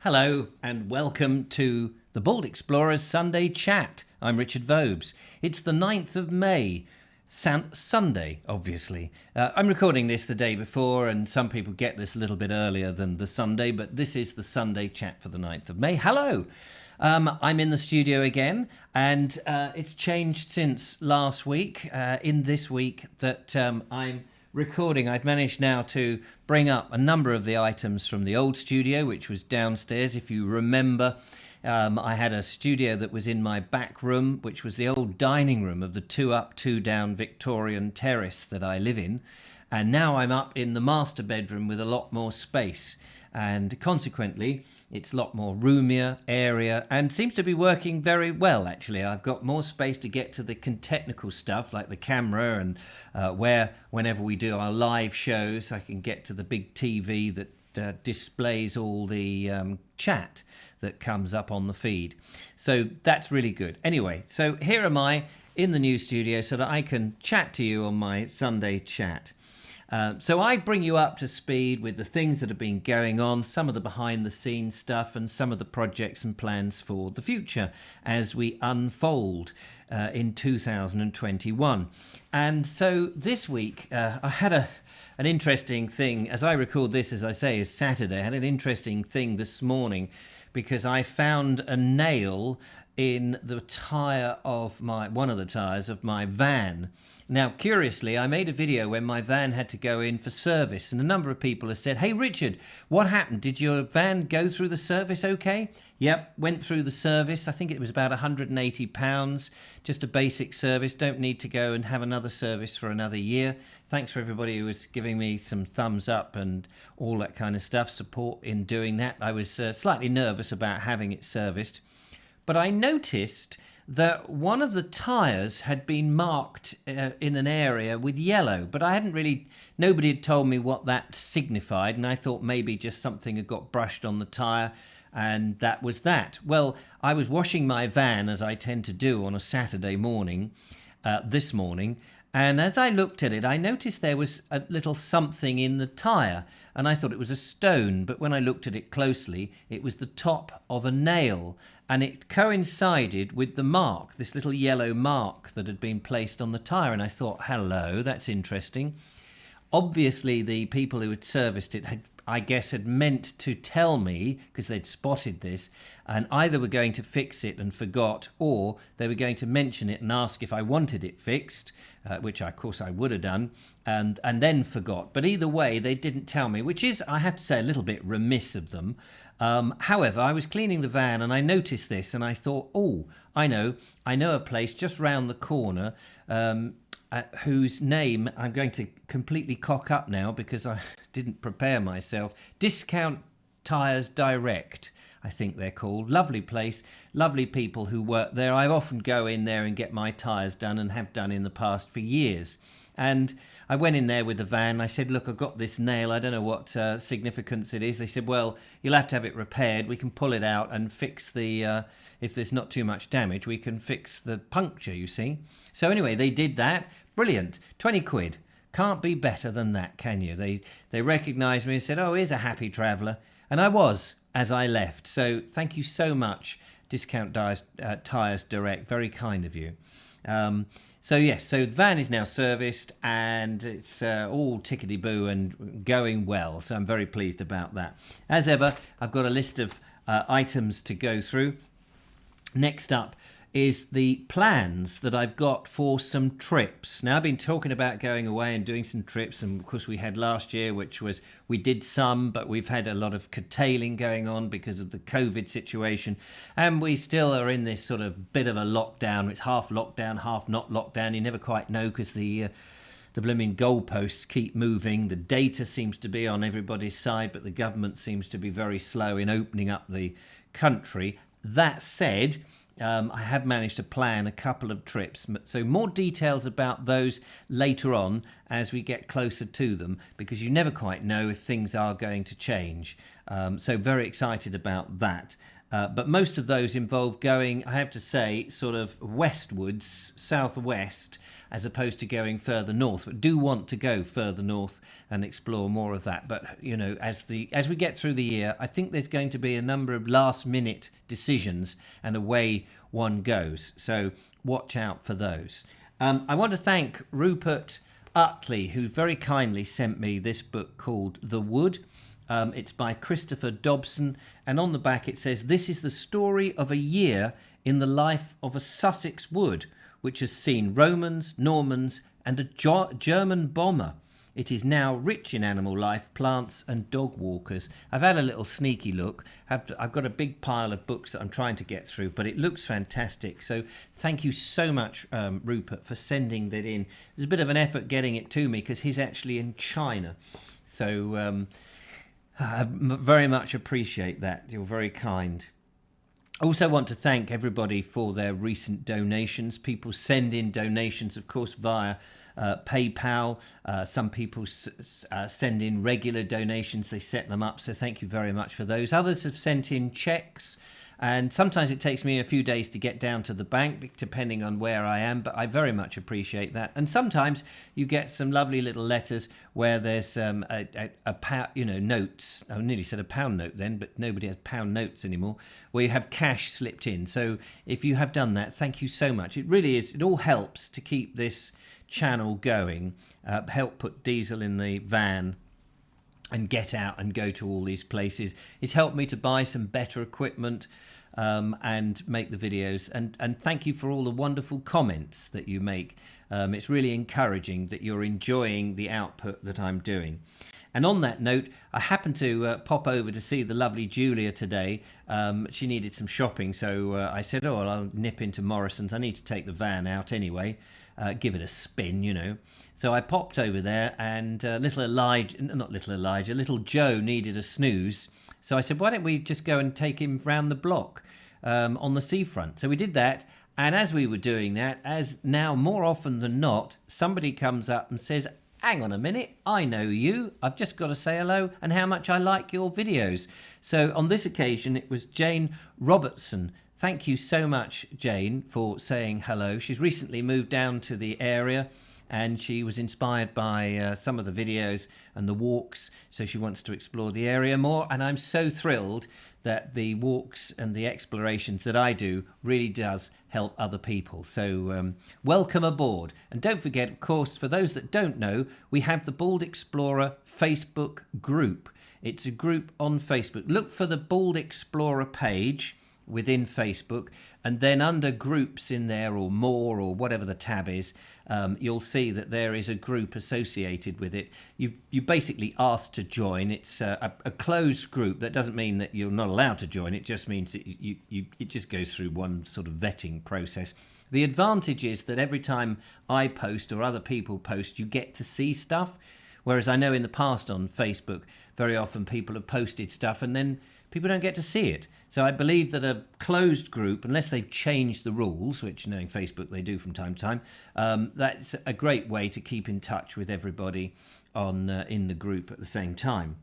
Hello and welcome to the Bald Explorers Sunday Chat. I'm Richard Vobes. It's the 9th of May, Sunday, obviously. I'm recording this the day before, and some people get this a little bit earlier than the Sunday, but this is the Sunday Chat for the 9th of May. Hello! I'm in the studio again, and it's changed since last week. In this week that I'm recording, I've managed now to bring up a number of the items from the old studio, which was downstairs. If you remember, I had a studio that was in my back room, which was the old dining room of the 2 up, 2 down Victorian terrace that I live in. And now I'm up in the master bedroom with a lot more space. And consequently, it's a lot more roomier, airier, and seems to be working very well, actually. I've got more space to get to the technical stuff, like the camera, and whenever we do our live shows, I can get to the big TV that displays all the chat that comes up on the feed. So that's really good. Anyway, so here am I in the new studio so that I can chat to you on my Sunday chat. So I bring you up to speed with the things that have been going on, some of the behind the scenes stuff, and some of the projects and plans for the future as we unfold in 2021. And so this week I had an interesting thing. As I record this, as I say, is Saturday. I had an interesting thing this morning because I found a nail in the tyre of one of the tyres of my van. Now, curiously, I made a video when my van had to go in for service, and a number of people have said, "Hey, Richard, what happened? Did your van go through the service okay?" Yep, went through the service. I think it was about £180, just a basic service. Don't need to go and have another service for another year. Thanks for everybody who was giving me some thumbs up and all that kind of stuff, support in doing that. I was slightly nervous about having it serviced, but I noticed that one of the tyres had been marked in an area with yellow, but nobody had told me what that signified, and I thought maybe just something had got brushed on the tyre, and that was that. Well, I was washing my van, as I tend to do on a Saturday morning, this morning, and as I looked at it, I noticed there was a little something in the tyre, and I thought it was a stone, but when I looked at it closely, it was the top of a nail, and it coincided with the mark, this little yellow mark that had been placed on the tyre, and I thought, hello, that's interesting. Obviously, the people who had serviced it had meant to tell me, because they'd spotted this, and either were going to fix it and forgot, or they were going to mention it and ask if I wanted it fixed, which of course I would have done, and then forgot. But either way, they didn't tell me, which is, I have to say, a little bit remiss of them. However, I was cleaning the van and I noticed this, and I thought, I know a place just round the corner, whose name I'm going to completely cock up now because I didn't prepare myself. Discount Tyres Direct, I think they're called. Lovely place, lovely people who work there. I often go in there and get my tyres done, and have done in the past for years. And I went in there with the van. I said, look, I've got this nail. I don't know what significance it is. They said, well, you'll have to have it repaired. We can pull it out and fix if there's not too much damage, we can fix the puncture, you see. So anyway, they did that. Brilliant. 20 quid. Can't be better than that, can you? They recognised me and said, here's a happy traveller. And I was, as I left. So thank you so much, Discount Tyres Direct. Very kind of you. So the van is now serviced, and it's all tickety-boo and going well. So I'm very pleased about that. As ever, I've got a list of items to go through. Next up is the plans that I've got for some trips. Now, I've been talking about going away and doing some trips, and of course we had last year, which was, we did some, but we've had a lot of curtailing going on because of the COVID situation, and we still are in this sort of bit of a lockdown. It's half lockdown, half not lockdown. You never quite know because the blooming goalposts keep moving. The data seems to be on everybody's side, but the government seems to be very slow in opening up the country. That said, I have managed to plan a couple of trips. So more details about those later on as we get closer to them, because you never quite know if things are going to change. So very excited about that. But most of those involve going, I have to say, sort of westwards, southwest, as opposed to going further north. But do want to go further north and explore more of that. But you know, as we get through the year, I think there's going to be a number of last-minute decisions and away one goes. So watch out for those. I want to thank Rupert Utley, who very kindly sent me this book called The Wood. It's by Christopher Dobson, and on the back it says, "This is the story of a year in the life of a Sussex wood, which has seen Romans, Normans, and a German bomber. It is now rich in animal life, plants, and dog walkers." I've had a little sneaky look. I've got a big pile of books that I'm trying to get through, but it looks fantastic. So thank you so much, Rupert, for sending that in. It was a bit of an effort getting it to me because he's actually in China. So I very much appreciate that. You're very kind. I also want to thank everybody for their recent donations. People send in donations, of course, via PayPal. Some people send in regular donations. They set them up. So thank you very much for those. Others have sent in checks. And sometimes it takes me a few days to get down to the bank, depending on where I am, but I very much appreciate that. And sometimes you get some lovely little letters where there's notes. I nearly said a pound note then, but nobody has pound notes anymore, where you have cash slipped in. So if you have done that, thank you so much. It really is. It all helps to keep this channel going, help put diesel in the van and get out and go to all these places. It's helped me to buy some better equipment and make the videos. And thank you for all the wonderful comments that you make. It's really encouraging that you're enjoying the output that I'm doing. And on that note, I happened to pop over to see the lovely Julia today. She needed some shopping, so I said, oh, well, I'll nip into Morrison's. I need to take the van out anyway. Give it a spin, you know. So I popped over there, and little Joe needed a snooze. So I said, why don't we just go and take him round the block on the seafront? So we did that, and as we were doing that, as now more often than not, somebody comes up and says, hang on a minute, I know you. I've just got to say hello and how much I like your videos. So on this occasion, it was Jane Robertson. Thank you so much, Jane, for saying hello. She's recently moved down to the area and she was inspired by some of the videos and the walks, so she wants to explore the area more. And I'm so thrilled that the walks and the explorations that I do really does help other people. So welcome aboard. And don't forget, of course, for those that don't know, we have the Bald Explorer Facebook group. It's a group on Facebook. Look for the Bald Explorer page within Facebook, and then under groups in there, or more, or whatever the tab is, you'll see that there is a group associated with it. You basically asked to join. It's a closed group. That doesn't mean that you're not allowed to join. It just means that it just goes through one sort of vetting process. The advantage is that every time I post or other people post, you get to see stuff, whereas I know in the past on Facebook, very often people have posted stuff and then people don't get to see it. So I believe that a closed group, unless they've changed the rules, which knowing Facebook they do from time to time, that's a great way to keep in touch with everybody on in the group at the same time.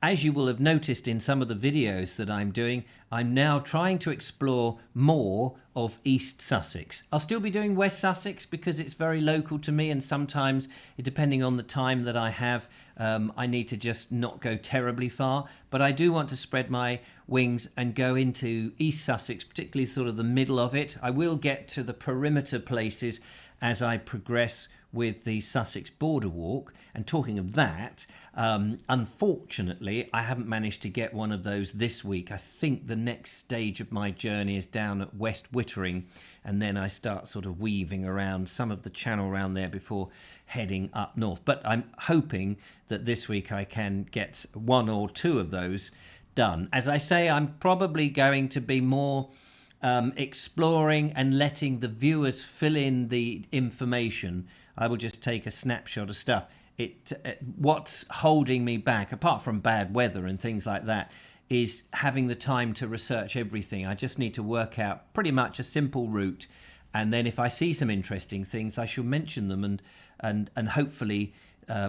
As you will have noticed in some of the videos that I'm doing, I'm now trying to explore more of East Sussex. I'll still be doing West Sussex because it's very local to me, and sometimes, depending on the time that I have, I need to just not go terribly far. But I do want to spread my wings and go into East Sussex, particularly sort of the middle of it. I will get to the perimeter places as I progress with the Sussex Border Walk. And talking of that, unfortunately, I haven't managed to get one of those this week. I think the next stage of my journey is down at West Wittering, and then I start sort of weaving around some of the channel around there before heading up north. But I'm hoping that this week I can get one or two of those done. As I say, I'm probably going to be more exploring and letting the viewers fill in the information. I will just take a snapshot of stuff. What's holding me back, apart from bad weather and things like that, is having the time to research everything. I just need to work out pretty much a simple route, and then if I see some interesting things, I shall mention them and hopefully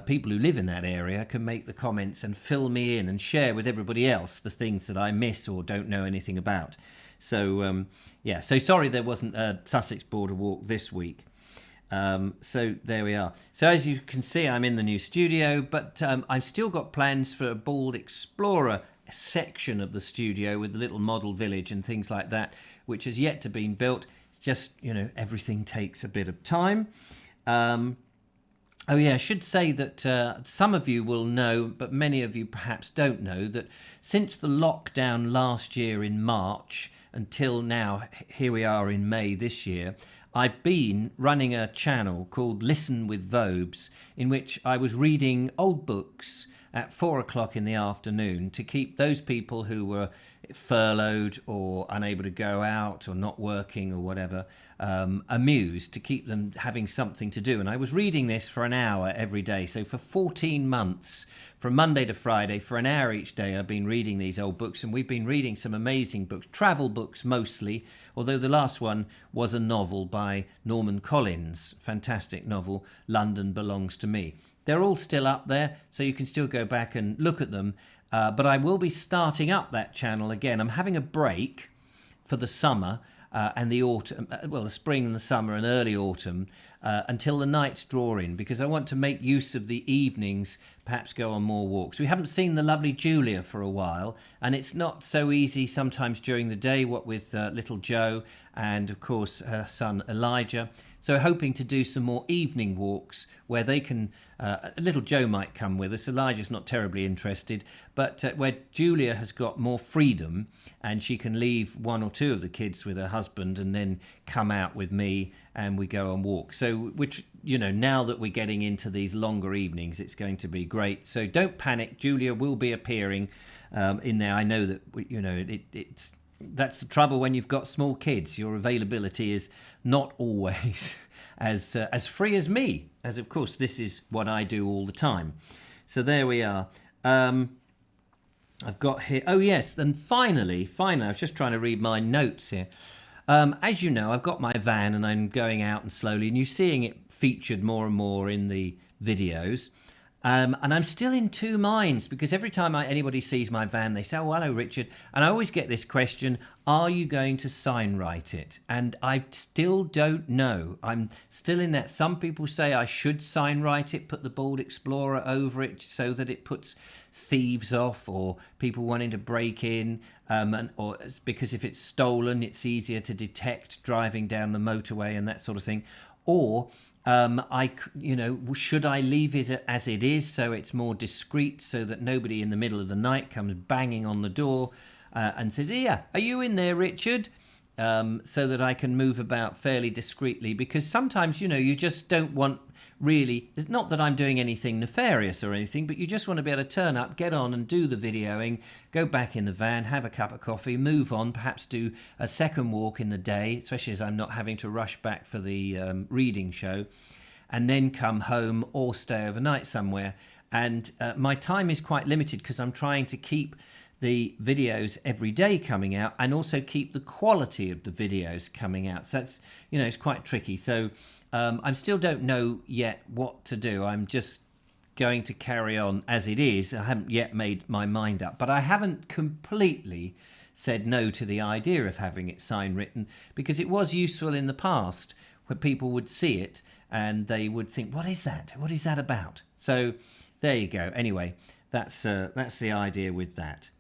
people who live in that area can make the comments and fill me in and share with everybody else the things that I miss or don't know anything about. So, so sorry there wasn't a Sussex Border Walk this week. So there we are. So as you can see, I'm in the new studio, but I've still got plans for a Bald Explorer section of the studio with the little model village and things like that, which has yet to be built. Just, everything takes a bit of time. I should say that some of you will know, but many of you perhaps don't know, that since the lockdown last year in March until now, here we are in May this year, I've been running a channel called Listen with Vobes, in which I was reading old books at 4 o'clock in the afternoon to keep those people who were furloughed or unable to go out or not working or whatever amused, to keep them having something to do. And I was reading this for an hour every day. So for 14 months, from Monday to Friday, for an hour each day, I've been reading these old books, and we've been reading some amazing books, travel books mostly, although the last one was a novel by Norman Collins, fantastic novel, London Belongs to Me. They're all still up there, so you can still go back and look at them. But I will be starting up that channel again. I'm having a break for the summer and the autumn, the spring and the summer and early autumn, until the nights draw in, because I want to make use of the evenings, perhaps go on more walks. We haven't seen the lovely Julia for a while, and it's not so easy sometimes during the day, what with little Joe and, of course, her son Elijah. So hoping to do some more evening walks where they can, little Joe might come with us, Elijah's not terribly interested, but where Julia has got more freedom and she can leave one or two of the kids with her husband and then come out with me and we go and walk. So, which, now that we're getting into these longer evenings, it's going to be great. So don't panic, Julia will be appearing in there. I know that, it's... That's the trouble when you've got small kids. Your availability is not always as free as me, as of course this is what I do all the time. So there we are. I've got here. Oh yes, and finally, I was just trying to read my notes here. As you know, I've got my van and I'm going out and slowly, and you're seeing it featured more and more in the videos. And I'm still in two minds, because every time anybody sees my van, they say, "Oh, hello, Richard." And I always get this question, are you going to sign write it? And I still don't know. I'm still in that. Some people say I should sign write it, put the Bald Explorer over it so that it puts thieves off or people wanting to break in, or because if it's stolen, it's easier to detect driving down the motorway and that sort of thing. Or should I leave it as it is so it's more discreet, so that nobody in the middle of the night comes banging on the door and says, "Yeah, are you in there, Richard?" So that I can move about fairly discreetly, because sometimes, you just don't want really, it's not that I'm doing anything nefarious or anything, but you just want to be able to turn up, get on and do the videoing, go back in the van, have a cup of coffee, move on, perhaps do a second walk in the day, especially as I'm not having to rush back for the reading show, and then come home or stay overnight somewhere. And my time is quite limited because I'm trying to keep the videos every day coming out and also keep the quality of the videos coming out. So that's, it's quite tricky. So I still don't know yet what to do. I'm just going to carry on as it is. I haven't yet made my mind up, but I haven't completely said no to the idea of having it sign written, because it was useful in the past where people would see it and they would think, what is that? What is that about? So there you go. Anyway, that's the idea with that.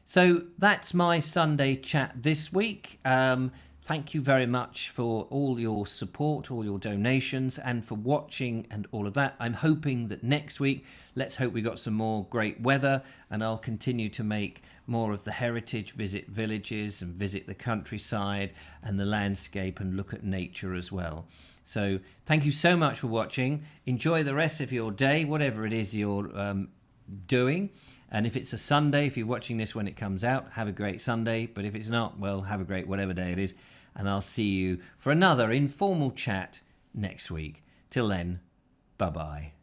So that's my Sunday chat this week. Thank you very much for all your support, all your donations, and for watching and all of that. I'm hoping that next week, let's hope we got some more great weather, and I'll continue to make more of the heritage, visit villages and visit the countryside and the landscape and look at nature as well. So thank you so much for watching. Enjoy the rest of your day, whatever it is you're doing. And if it's a Sunday, if you're watching this when it comes out, have a great Sunday. But if it's not, well, have a great whatever day it is. And I'll see you for another informal chat next week. Till then, bye-bye.